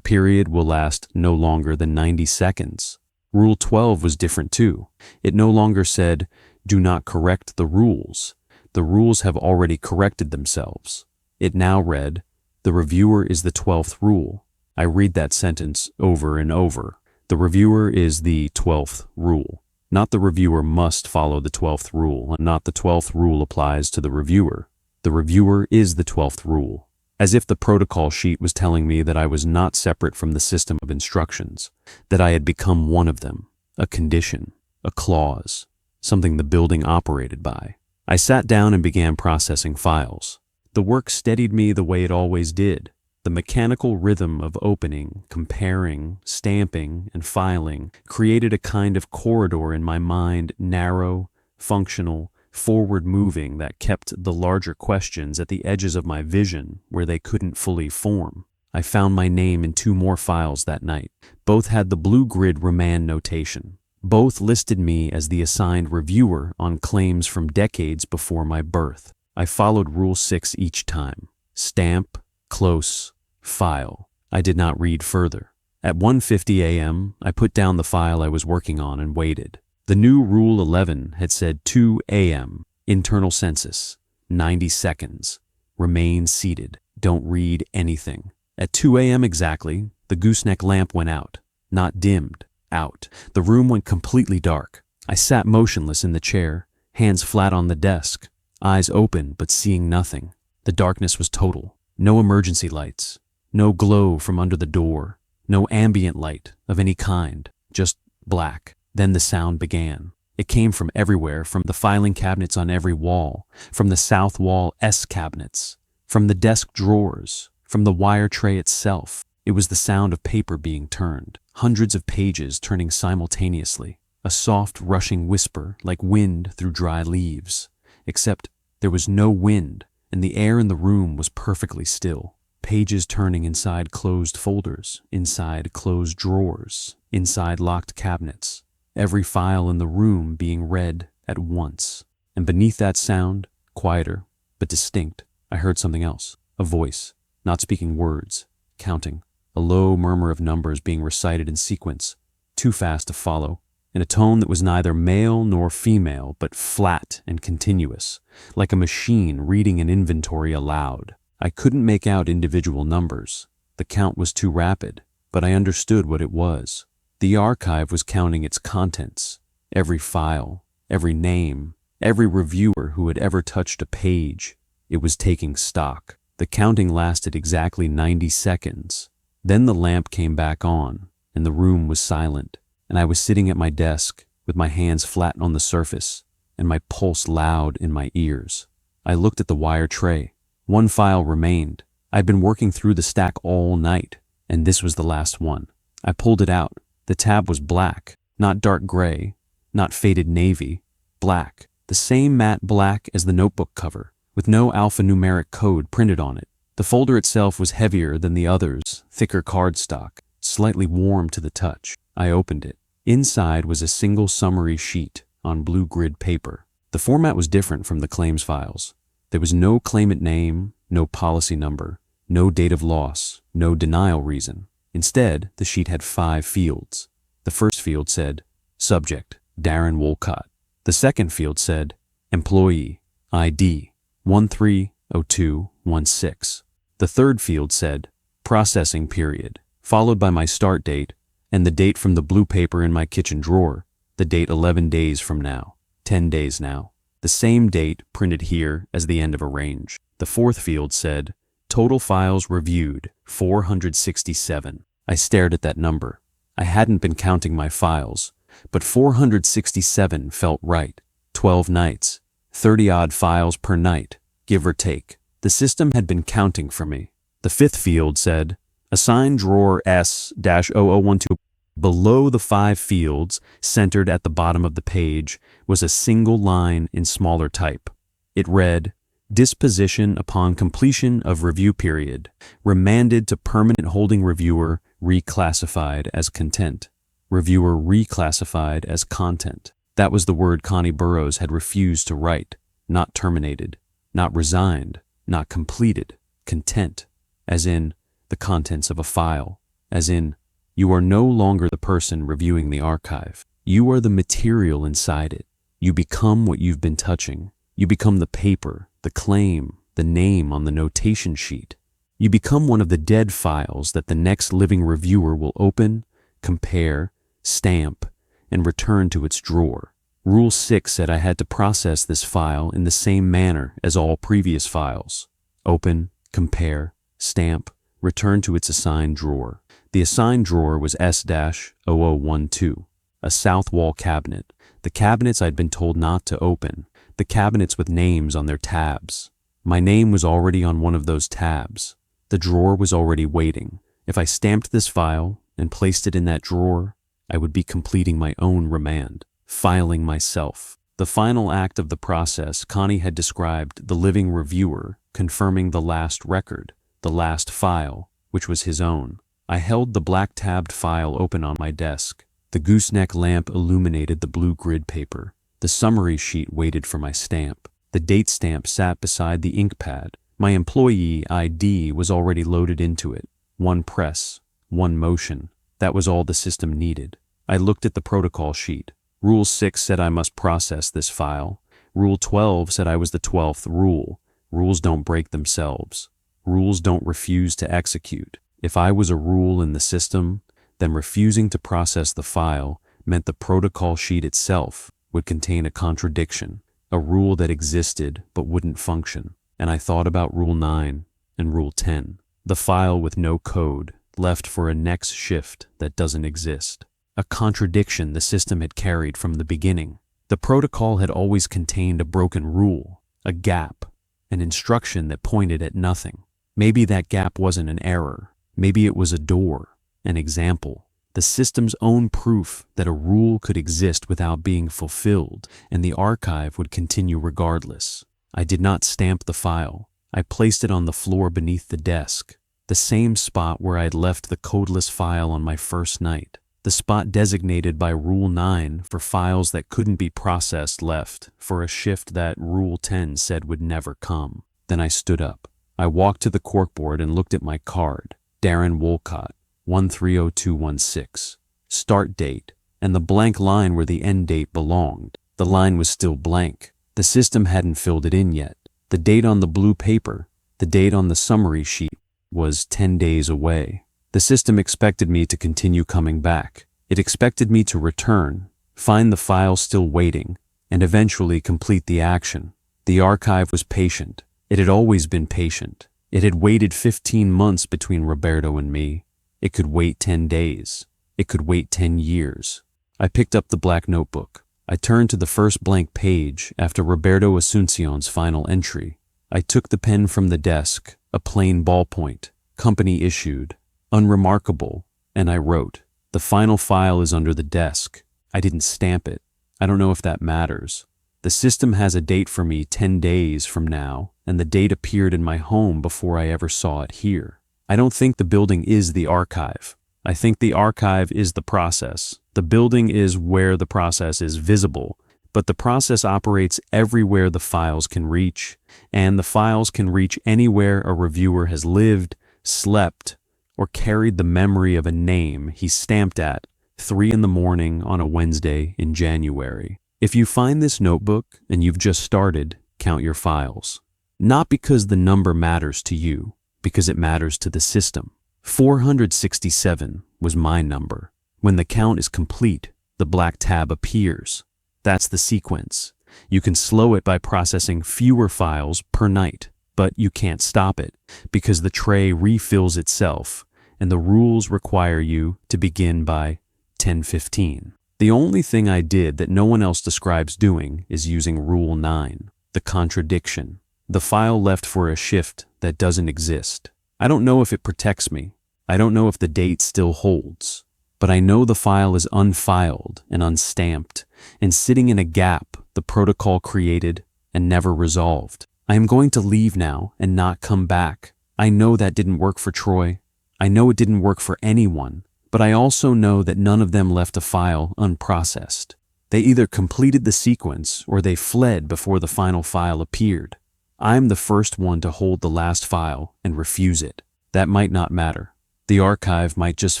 period will last no longer than 90 seconds. Rule 12 was different too. It no longer said, "Do not correct the rules. The rules have already corrected themselves." It now read, "The reviewer is the 12th rule." I read that sentence over and over. The reviewer is the 12th rule. Not the reviewer must follow the 12th rule, and not the 12th rule applies to the reviewer. The reviewer is the 12th rule. As if the protocol sheet was telling me that I was not separate from the system of instructions, that I had become one of them, a condition, a clause, something the building operated by. I sat down and began processing files. The work steadied me the way it always did. The mechanical rhythm of opening, comparing, stamping, and filing created a kind of corridor in my mind, narrow, functional, forward-moving, that kept the larger questions at the edges of my vision where they couldn't fully form. I found my name in 2 more files that night. Both had the blue grid remand notation. Both listed me as the assigned reviewer on claims from decades before my birth. I followed Rule 6 each time. Stamp, close, file. I did not read further. At 1:50 a.m., I put down the file I was working on and waited. The new Rule 11 had said 2 a.m., internal census, 90 seconds, remain seated, don't read anything. At 2 a.m. exactly, the gooseneck lamp went out, not dimmed, out. The room went completely dark. I sat motionless in the chair, hands flat on the desk, eyes open but seeing nothing. The darkness was total. No emergency lights, no glow from under the door, no ambient light of any kind, just black. Then the sound began. It came from everywhere, from the filing cabinets on every wall, from the south wall S cabinets, from the desk drawers, from the wire tray itself. It was the sound of paper being turned, hundreds of pages turning simultaneously, a soft rushing whisper like wind through dry leaves. Except there was no wind, and the air in the room was perfectly still. Pages turning inside closed folders, inside closed drawers, inside locked cabinets. Every file in the room being read at once. And beneath that sound, quieter but distinct, I heard something else. A voice, not speaking words, counting. A low murmur of numbers being recited in sequence, too fast to follow, in a tone that was neither male nor female, but flat and continuous, like a machine reading an inventory aloud. I couldn't make out individual numbers. The count was too rapid, but I understood what it was. The archive was counting its contents, every file, every name, every reviewer who had ever touched a page. It was taking stock. The counting lasted exactly 90 seconds. Then the lamp came back on, and the room was silent, and I was sitting at my desk with my hands flat on the surface and my pulse loud in my ears. I looked at the wire tray. 1 file remained. I'd been working through the stack all night, and this was the last one. I pulled it out. The tab was black, not dark gray, not faded navy, black, the same matte black as the notebook cover, with no alphanumeric code printed on it. The folder itself was heavier than the others, thicker cardstock, slightly warm to the touch. I opened it. Inside was a single summary sheet on blue grid paper. The format was different from the claims files. There was no claimant name, no policy number, no date of loss, no denial reason. Instead, the sheet had 5 fields. The first field said, Subject, Darren Wolcott. The second field said, Employee, ID, 130216. The third field said, Processing period, followed by my start date and the date from the blue paper in my kitchen drawer, the date 11 days from now, 10 days now. The same date printed here as the end of a range. The fourth field said, Total files reviewed, 467. I stared at that number. I hadn't been counting my files, but 467 felt right. 12 nights, 30-odd files per night, give or take. The system had been counting for me. The fifth field said, Assign drawer S-0012. Below the 5 fields, centered at the bottom of the page, was a single line in smaller type. It read, Disposition upon completion of review period. Remanded to permanent holding. Reviewer reclassified as content. Reviewer reclassified as content. That was the word Connie Burrows had refused to write. Not terminated, not resigned, not completed. Content, as in the contents of a file, as in you are no longer the person reviewing the archive. You are the material inside it. You become what you've been touching. You become the paper, the claim, the name on the notation sheet. You become one of the dead files that the next living reviewer will open, compare, stamp, and return to its drawer. Rule 6 said I had to process this file in the same manner as all previous files. Open, compare, stamp, return to its assigned drawer. The assigned drawer was S-0012, a south wall cabinet. The cabinets I'd been told not to open, the cabinets with names on their tabs. My name was already on one of those tabs. The drawer was already waiting. If I stamped this file and placed it in that drawer, I would be completing my own remand, filing myself. The final act of the process Connie had described the living reviewer confirming the last record, the last file, which was his own. I held the black-tabbed file open on my desk. The gooseneck lamp illuminated the blue grid paper. The summary sheet waited for my stamp. The date stamp sat beside the ink pad. My employee ID was already loaded into it. One press, one motion. That was all the system needed. I looked at the protocol sheet. Rule 6 said I must process this file. Rule 12 said I was the 12th rule. Rules don't break themselves. Rules don't refuse to execute. If I was a rule in the system, then refusing to process the file meant the protocol sheet itself would contain a contradiction, a rule that existed but wouldn't function. And I thought about Rule 9 and Rule 10, the file with no code, left for a next shift that doesn't exist. A contradiction the system had carried from the beginning. The protocol had always contained a broken rule, a gap, an instruction that pointed at nothing. Maybe that gap wasn't an error. Maybe it was a door, an example, the system's own proof that a rule could exist without being fulfilled, and the archive would continue regardless. I did not stamp the file. I placed it on the floor beneath the desk, the same spot where I had left the codeless file on my first night, the spot designated by Rule 9 for files that couldn't be processed left for a shift that Rule 10 said would never come. Then I stood up. I walked to the corkboard and looked at my card, Darren Wolcott, 130216, start date, and the blank line where the end date belonged. The line was still blank. The system hadn't filled it in yet. The date on the blue paper, the date on the summary sheet, was 10 days away. The system expected me to continue coming back. It expected me to return, find the file still waiting, and eventually complete the action. The archive was patient. It had always been patient. It had waited 15 months between Roberto and me. It could wait 10 days. It could wait 10 years. I picked up the black notebook. I turned to the first blank page after Roberto Asuncion's final entry. I took the pen from the desk, a plain ballpoint, company issued, unremarkable, and I wrote, "The final file is under the desk." I didn't stamp it. I don't know if that matters. The system has a date for me 10 days from now, and the date appeared in my home before I ever saw it here. I don't think the building is the archive. I think the archive is the process. The building is where the process is visible, but the process operates everywhere the files can reach, and the files can reach anywhere a reviewer has lived, slept, or carried the memory of a name he stamped at 3 a.m. on a Wednesday in January. If you find this notebook and you've just started, count your files. Not because the number matters to you, because it matters to the system. 467 was my number. When the count is complete, the black tab appears. That's the sequence. You can slow it by processing fewer files per night, but you can't stop it because the tray refills itself and the rules require you to begin by 10:15. The only thing I did that no one else describes doing is using Rule 9, the contradiction, the file left for a shift that doesn't exist. I don't know if it protects me. I don't know if the date still holds, but I know the file is unfiled and unstamped and sitting in a gap the protocol created and never resolved. I am going to leave now and not come back. I know that didn't work for Troy. I know it didn't work for anyone, but I also know that none of them left a file unprocessed. They either completed the sequence or they fled before the final file appeared. I'm the first one to hold the last file and refuse it. That might not matter. The archive might just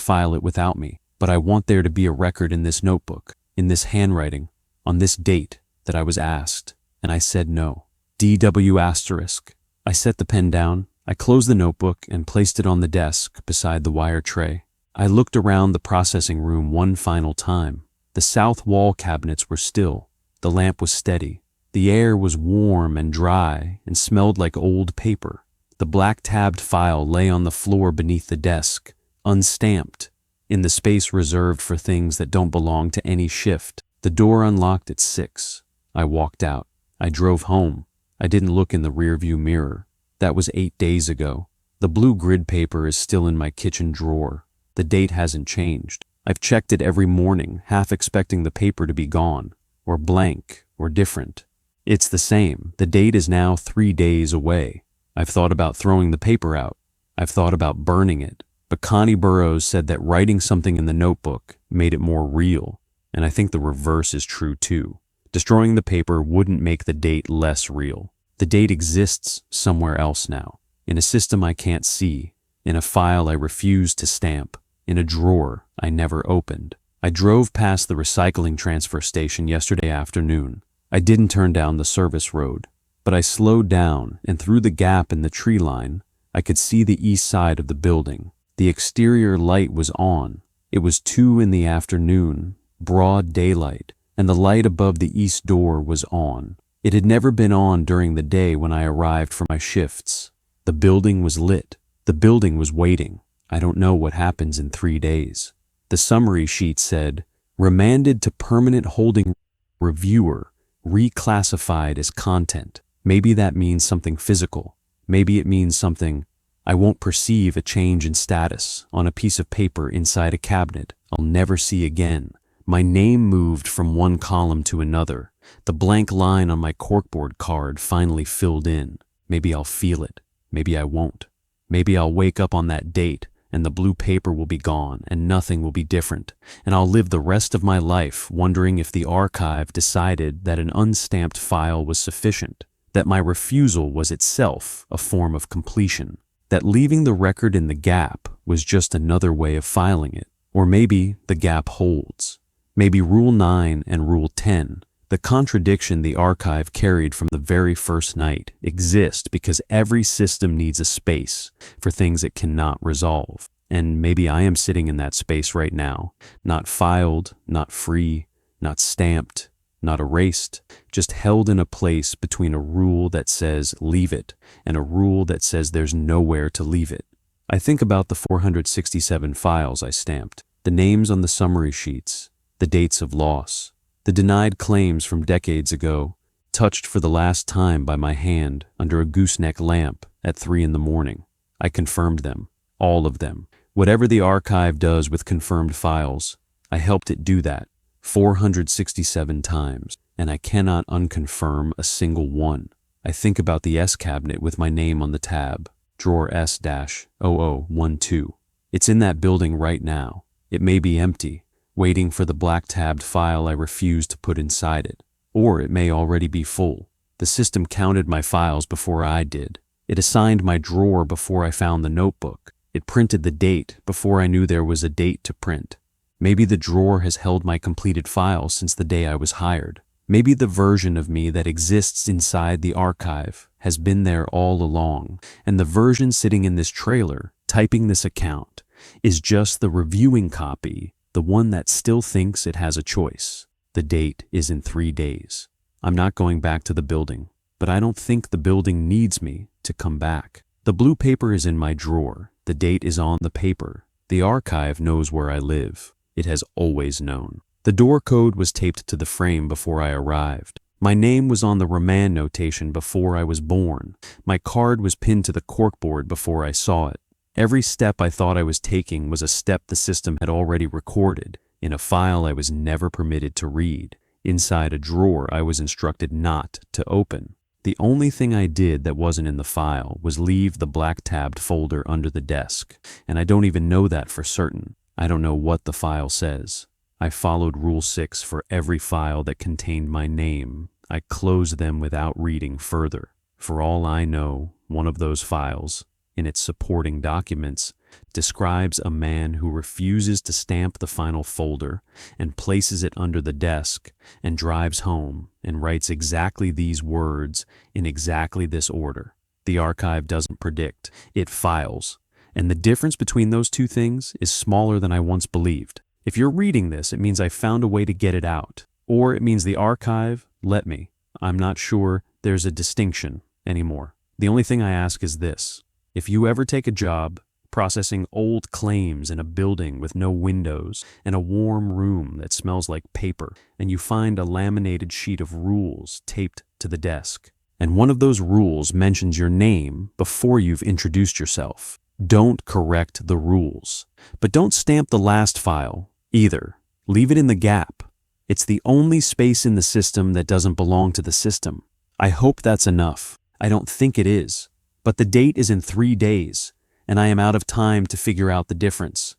file it without me, but I want there to be a record in this notebook, in this handwriting, on this date that I was asked, and I said no. DW asterisk. I set the pen down, I closed the notebook and placed it on the desk beside the wire tray. I looked around the processing room one final time. The south wall cabinets were still. The lamp was steady. The air was warm and dry and smelled like old paper. The black tabbed file lay on the floor beneath the desk, unstamped, in the space reserved for things that don't belong to any shift. The door unlocked at 6. I walked out. I drove home. I didn't look in the rearview mirror. That was 8 days ago. The blue grid paper is still in my kitchen drawer. The date hasn't changed. I've checked it every morning, half expecting the paper to be gone, or blank, or different. It's the same. The date is now 3 days away. I've thought about throwing the paper out. I've thought about burning it. But Connie Burrows said that writing something in the notebook made it more real, and I think the reverse is true too. Destroying the paper wouldn't make the date less real. The date exists somewhere else now, in a system I can't see, in a file I refuse to stamp, in a drawer I never opened. I drove past the recycling transfer station yesterday afternoon. I didn't turn down the service road, but I slowed down, and through the gap in the tree line, I could see the east side of the building. The exterior light was on. It was 2 in the afternoon, broad daylight, and the light above the east door was on. It had never been on during the day when I arrived for my shifts. The building was lit. The building was waiting. I don't know what happens in 3 days. The summary sheet said, remanded to permanent holding reviewer, reclassified as content. Maybe that means something physical. Maybe it means something I won't perceive a change in status on a piece of paper inside a cabinet I'll never see again. My name moved from one column to another. The blank line on my corkboard card finally filled in. Maybe I'll feel it. Maybe I won't. Maybe I'll wake up on that date and the blue paper will be gone and nothing will be different, and I'll live the rest of my life wondering if the archive decided that an unstamped file was sufficient, that my refusal was itself a form of completion, that leaving the record in the gap was just another way of filing it. Or maybe the gap holds. Maybe Rule 9 and Rule 10, the contradiction the archive carried from the very first night, exist because every system needs a space for things it cannot resolve. And maybe I am sitting in that space right now, not filed, not free, not stamped, not erased, just held in a place between a rule that says leave it and a rule that says there's nowhere to leave it. I think about the 467 files I stamped, the names on the summary sheets, the dates of loss, the denied claims from decades ago, touched for the last time by my hand under a gooseneck lamp at 3 in the morning. I confirmed them, all of them. Whatever the archive does with confirmed files, I helped it do that 467 times, and I cannot unconfirm a single one. I think about the S cabinet with my name on the tab, drawer S-0012. It's in that building right now. It may be empty, waiting for the black-tabbed file I refuse to put inside it. Or it may already be full. The system counted my files before I did. It assigned my drawer before I found the notebook. It printed the date before I knew there was a date to print. Maybe the drawer has held my completed files since the day I was hired. Maybe the version of me that exists inside the archive has been there all along, and the version sitting in this trailer, typing this account, is just the reviewing copy, the one that still thinks it has a choice. The date is in 3 days. I'm not going back to the building, but I don't think the building needs me to come back. The blue paper is in my drawer. The date is on the paper. The archive knows where I live. It has always known. The door code was taped to the frame before I arrived. My name was on the remand notation before I was born. My card was pinned to the corkboard before I saw it. Every step I thought I was taking was a step the system had already recorded, in a file I was never permitted to read, inside a drawer I was instructed not to open. The only thing I did that wasn't in the file was leave the black-tabbed folder under the desk, and I don't even know that for certain. I don't know what the file says. I followed Rule 6 for every file that contained my name. I closed them without reading further. For all I know, one of those files, in its supporting documents, describes a man who refuses to stamp the final folder and places it under the desk and drives home and writes exactly these words in exactly this order. The archive doesn't predict, it files. And the difference between those two things is smaller than I once believed. If you're reading this, it means I found a way to get it out. Or it means the archive let me. I'm not sure there's a distinction anymore. The only thing I ask is this. If you ever take a job processing old claims in a building with no windows and a warm room that smells like paper, and you find a laminated sheet of rules taped to the desk, and one of those rules mentions your name before you've introduced yourself, don't correct the rules. But don't stamp the last file either. Leave it in the gap. It's the only space in the system that doesn't belong to the system. I hope that's enough. I don't think it is. But the date is in 3 days, and I am out of time to figure out the difference.